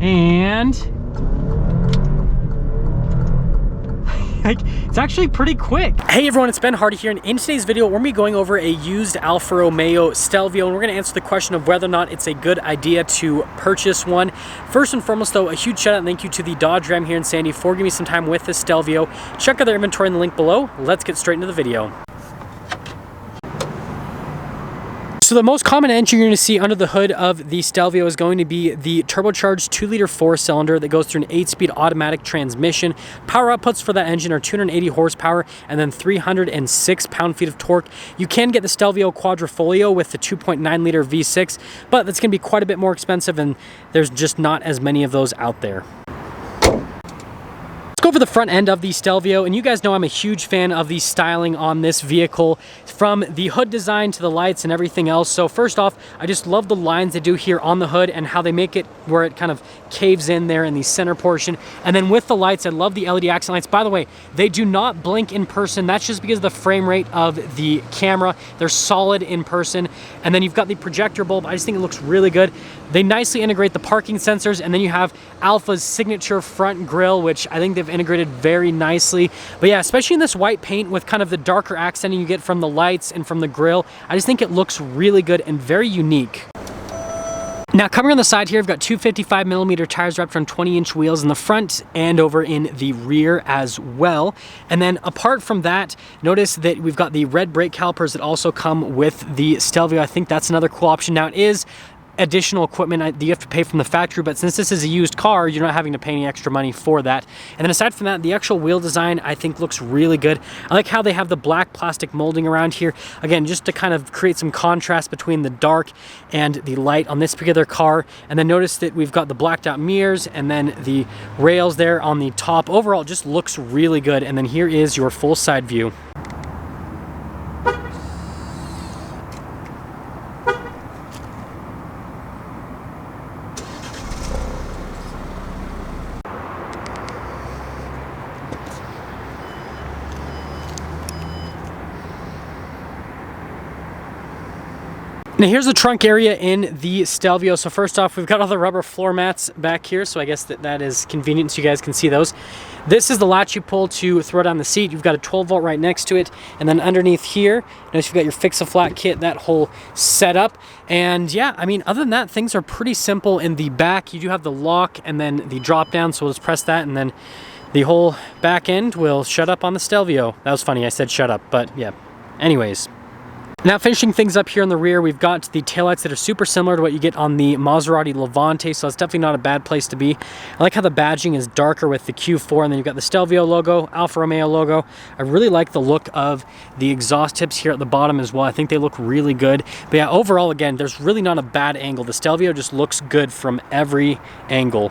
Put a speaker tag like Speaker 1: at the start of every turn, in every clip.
Speaker 1: And it's actually pretty quick. Hey everyone, it's Ben Hardy here, and in today's video we're gonna be going over a used Alfa Romeo Stelvio, and we're gonna answer the question of whether or not it's a good idea to purchase one. First and foremost though, a huge shout out and thank you to the Dodge Ram here in Sandy for giving me some time with this Stelvio. Check out their inventory in the link below. Let's get straight into the video. So the most common engine you're going to see under the hood of the Stelvio is going to be the turbocharged 2-liter 4-cylinder that goes through an 8-speed automatic transmission. Power outputs for that engine are 280 horsepower and then 306 pound-feet of torque. You can get the Stelvio Quadrifoglio with the 2.9-liter V6, but that's going to be quite a bit more expensive, and there's just not as many of those out there. Let's go over the front end of the Stelvio, and you guys know I'm a huge fan of the styling on this vehicle, from the hood design to the lights and everything else. So first off, I just love the lines they do here on the hood and how they make it where it kind of caves in there in the center portion. And then with the lights, I love the LED accent lights. By the way, they do not blink in person. That's just because of the frame rate of the camera. They're solid in person. And then you've got the projector bulb. I just think it looks really good. They nicely integrate the parking sensors, and then you have Alfa's signature front grille, which I think they've integrated very nicely. But yeah, especially in this white paint with kind of the darker accenting you get from the lights and from the grille, I just think it looks really good and very unique. Now coming on the side here, I've got two 55mm tires wrapped on 20-inch wheels in the front and over in the rear as well. And then apart from that, notice that we've got the red brake calipers that also come with the Stelvio. I think that's another cool option. Now it is additional equipment that you have to pay from the factory, but since this is a used car, you're not having to pay any extra money for that. And then aside from that, the actual wheel design I think looks really good. I like how they have the black plastic molding around here, again just to kind of create some contrast between the dark and the light on this particular car. And then notice that we've got the blacked out mirrors and then the rails there on the top. Overall, it just looks really good. And then here is your full side view. Now here's the trunk area in the Stelvio. So first off, we've got all the rubber floor mats back here, so I guess that is convenient so you guys can see those. This is the latch you pull to throw down the seat. You've got a 12-volt right next to it, and then underneath here, notice you've got your fix-a-flat kit, that whole setup. And yeah, I mean, other than that, things are pretty simple in the back. You do have the lock and then the drop down, so we'll just press that, and then the whole back end will shut up on the Stelvio. That was funny, I said shut up, but yeah. Anyways. Now finishing things up here in the rear, we've got the taillights that are super similar to what you get on the Maserati Levante, so it's definitely not a bad place to be. I like how the badging is darker with the Q4, and then you've got the Stelvio logo, Alfa Romeo logo. I really like the look of the exhaust tips here at the bottom as well. I think they look really good. But yeah, overall, again, there's really not a bad angle. The Stelvio just looks good from every angle.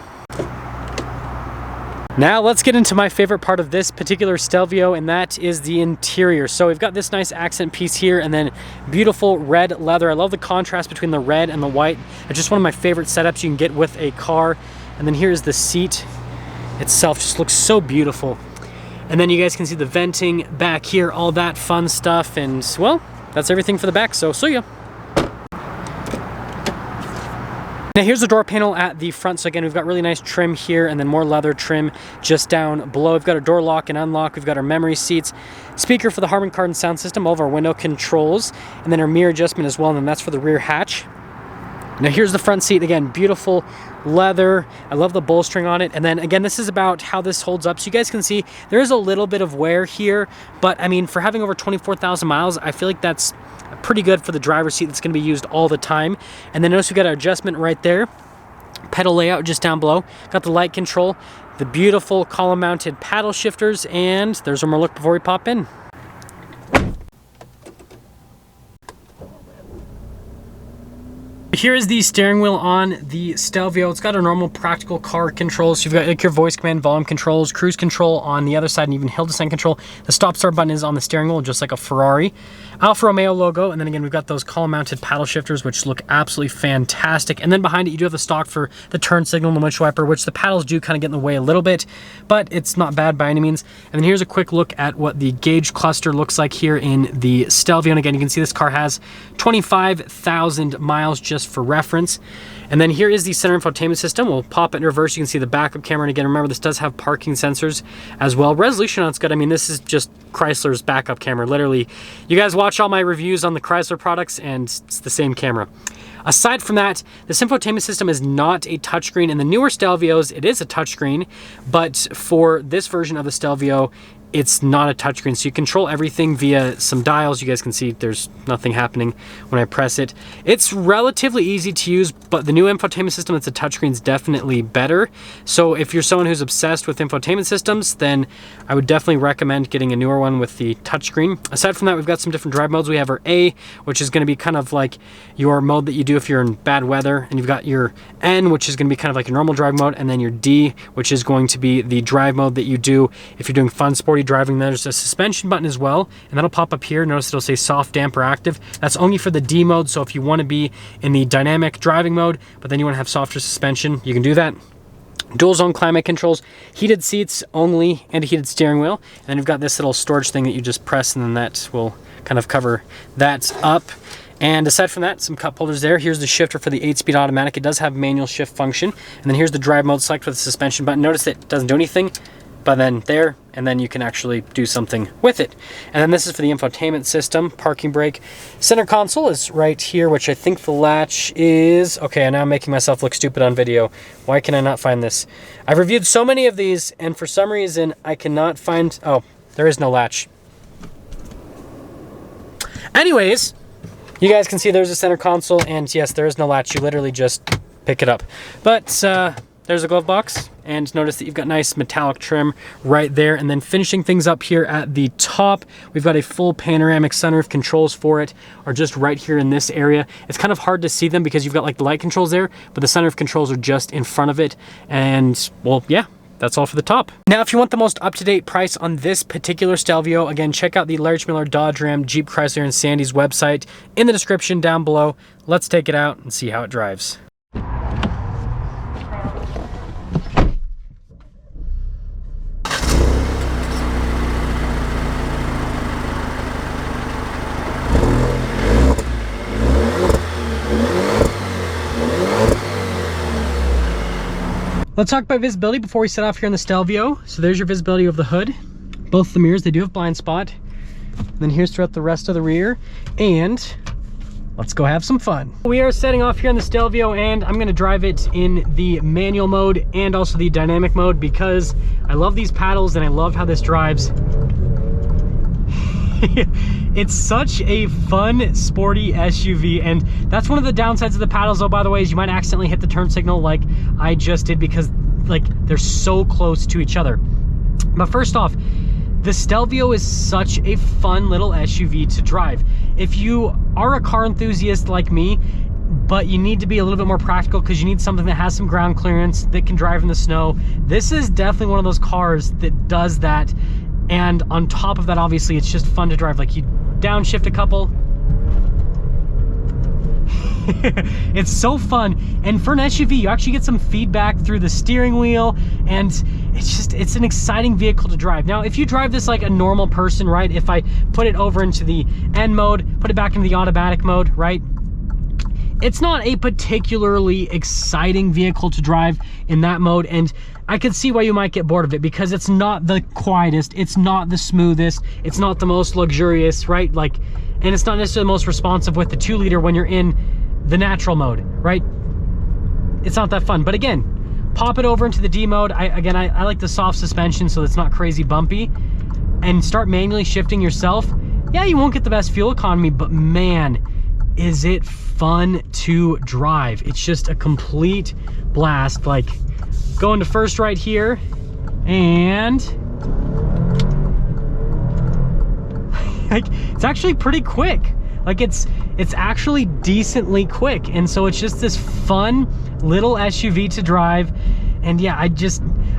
Speaker 1: Now let's get into my favorite part of this particular Stelvio, and that is the interior. So we've got this nice accent piece here and then beautiful red leather. I love the contrast between the red and the white. It's just one of my favorite setups you can get with a car. And then here's the seat itself, just looks so beautiful. And then you guys can see the venting back here, all that fun stuff. And well, that's everything for the back, so see ya. Now here's the door panel at the front. So again, we've got really nice trim here and then more leather trim just down below. We've got our door lock and unlock. We've got our memory seats, speaker for the Harman Kardon sound system, all of our window controls, and then our mirror adjustment as well, and then that's for the rear hatch. Now here's the front seat. Again, beautiful leather. I love the bolstering on it. And then again, this is about how this holds up. So you guys can see there is a little bit of wear here, but I mean, for having over 24,000 miles, I feel like that's pretty good for the driver's seat that's going to be used all the time. And then notice we got our adjustment right there. Pedal layout just down below. Got the light control, the beautiful column mounted paddle shifters, and there's one more look before we pop in. Here is the steering wheel on the Stelvio. It's got a normal practical car controls. You've got like your voice command, volume controls, cruise control on the other side, and even hill descent control. The stop start button is on the steering wheel, just like a Ferrari. Alfa Romeo logo, and then again, we've got those column mounted paddle shifters, which look absolutely fantastic. And then behind it, you do have the stock for the turn signal and the windshield wiper, which the paddles do kind of get in the way a little bit, but it's not bad by any means. And then here's a quick look at what the gauge cluster looks like here in the Stelvio. And again, you can see this car has 25,000 miles just for reference. And then here is the center infotainment system. We'll pop it in reverse. You can see the backup camera. And again, remember, this does have parking sensors as well. Resolution on it's good. I mean, this is just Chrysler's backup camera. Literally, you guys watch all my reviews on the Chrysler products and it's the same camera. Aside from that, this infotainment system is not a touchscreen. In the newer Stelvios, it is a touchscreen, but for this version of the Stelvio, it's not a touchscreen, so you control everything via some dials. You guys can see there's nothing happening when I press it. It's relatively easy to use, but the new infotainment system that's a touchscreen is definitely better. So if you're someone who's obsessed with infotainment systems, then I would definitely recommend getting a newer one with the touchscreen. Aside from that, we've got some different drive modes. We have our A, which is going to be kind of like your mode that you do if you're in bad weather, and you've got your N, which is going to be kind of like a normal drive mode, and then your D, which is going to be the drive mode that you do if you're doing fun sporty driving. There's a suspension button as well, and that'll pop up here. Notice it'll say soft, damp, or active. That's only for the D mode, so if you want to be in the dynamic driving mode, but then you want to have softer suspension, you can do that. Dual zone climate controls, heated seats only, and a heated steering wheel. And then you've got this little storage thing that you just press, and then that will kind of cover that up. And aside from that, some cup holders there. Here's the shifter for the 8-speed automatic. It does have manual shift function. And then here's the drive mode select with the suspension button. Notice it doesn't do anything, but then there, and then you can actually do something with it. And then this is for the infotainment system, parking brake. Center console is right here, which I think the latch is, okay, now I'm making myself look stupid on video. Why can I not find this? I've reviewed so many of these, and for some reason, I cannot find, oh, there is no latch. Anyways, you guys can see there's a center console, and yes, there is no latch. You literally just pick it up. But there's a glove box, and notice that you've got nice metallic trim right there. And then finishing things up here at the top, we've got a full panoramic sunroof. Controls for it are just right here in this area. It's kind of hard to see them because you've got like the light controls there, but the sunroof controls are just in front of it. And well, yeah, that's all for the top. Now, if you want the most up-to-date price on this particular Stelvio, again, check out the Larry Miller Dodge Ram Jeep Chrysler and Sandy's website in the description down below. Let's take it out and see how it drives. Let's talk about visibility before we set off here on the Stelvio. So there's your visibility of the hood. Both the mirrors, they do have blind spot. And then here's throughout the rest of the rear. And let's go have some fun. We are setting off here on the Stelvio, and I'm gonna drive it in the manual mode and also the dynamic mode because I love these paddles and I love how this drives. It's such a fun, sporty SUV, and that's one of the downsides of the paddles, though, by the way, is you might accidentally hit the turn signal like I just did because, like, they're so close to each other. But first off, the Stelvio is such a fun little SUV to drive. If you are a car enthusiast like me, but you need to be a little bit more practical because you need something that has some ground clearance, that can drive in the snow, this is definitely one of those cars that does that. And on top of that, obviously, it's just fun to drive. Like, you downshift a couple. It's so fun. And for an SUV, you actually get some feedback through the steering wheel, and it's an exciting vehicle to drive. Now, if you drive this like a normal person, right? If I put it over into the N mode, put it back into the automatic mode, right? It's not a particularly exciting vehicle to drive in that mode, and I could see why you might get bored of it because it's not the quietest, it's not the smoothest, it's not the most luxurious, right? Like, and it's not necessarily the most responsive with the 2-liter when you're in the natural mode, right? It's not that fun. But again, pop it over into the D mode. I like the soft suspension so it's not crazy bumpy, and start manually shifting yourself. Yeah, you won't get the best fuel economy, but man, is it fun to drive. It's just a complete blast. Like, going to first right here, and like, it's actually pretty quick. Like, it's actually decently quick, and so it's just this fun little SUV to drive. And yeah,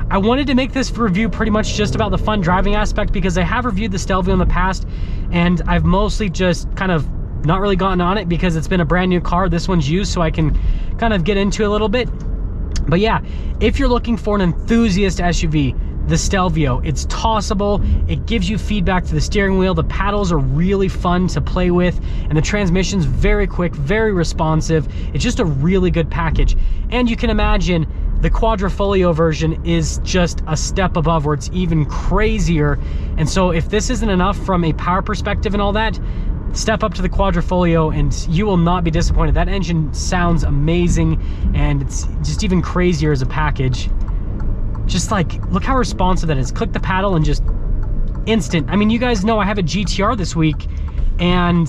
Speaker 1: I wanted to make this review pretty much just about the fun driving aspect because I have reviewed the Stelvio in the past, and I've mostly just kind of not really gotten on it because it's been a brand new car. This one's used, so I can kind of get into it a little bit. But yeah, if you're looking for an enthusiast SUV, the Stelvio. It's tossable, it gives you feedback to the steering wheel, the paddles are really fun to play with, and the transmission's very quick, very responsive. It's just a really good package. And you can imagine the Quadrifoglio version is just a step above, where it's even crazier. And so if this isn't enough from a power perspective and all that, step up to the Quadrifoglio and you will not be disappointed. That engine sounds amazing, and it's just even crazier as a package. Just like, look how responsive that is. Click the paddle and just instant. I mean, you guys know I have a GTR this week, and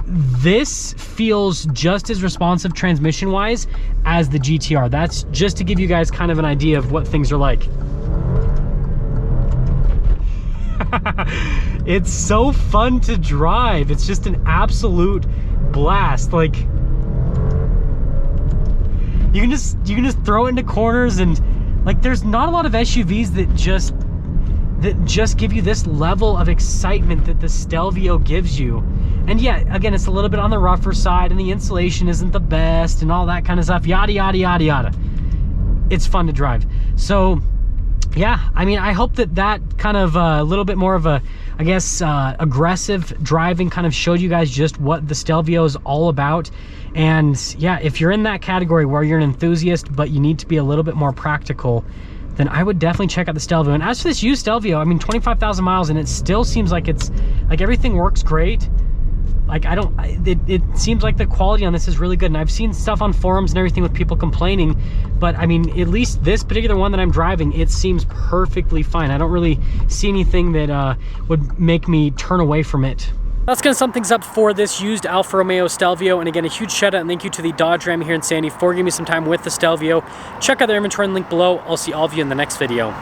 Speaker 1: this feels just as responsive transmission wise as the GTR. That's just to give you guys kind of an idea of what things are like. It's so fun to drive. It's just an absolute blast. Like, you can just throw it into corners, and like, there's not a lot of SUVs that just give you this level of excitement that the Stelvio gives you. And yeah, again, it's a little bit on the rougher side, and the insulation isn't the best and all that kind of stuff, yada, yada, yada, yada. It's fun to drive. So yeah, I mean, I hope that kind of a little bit more of a, I guess, aggressive driving kind of showed you guys just what the Stelvio is all about. And yeah, if you're in that category where you're an enthusiast, but you need to be a little bit more practical, then I would definitely check out the Stelvio. And as for this used Stelvio, I mean, 25,000 miles, and it still seems like it's, like, everything works great. Like, it seems like the quality on this is really good. And I've seen stuff on forums and everything with people complaining, but I mean, at least this particular one that I'm driving, it seems perfectly fine. I don't really see anything that would make me turn away from it. That's gonna sum things up for this used Alfa Romeo Stelvio. And again, a huge shout out and thank you to the Dodge Ram here in Sandy for giving me some time with the Stelvio. Check out their inventory and link below. I'll see all of you in the next video.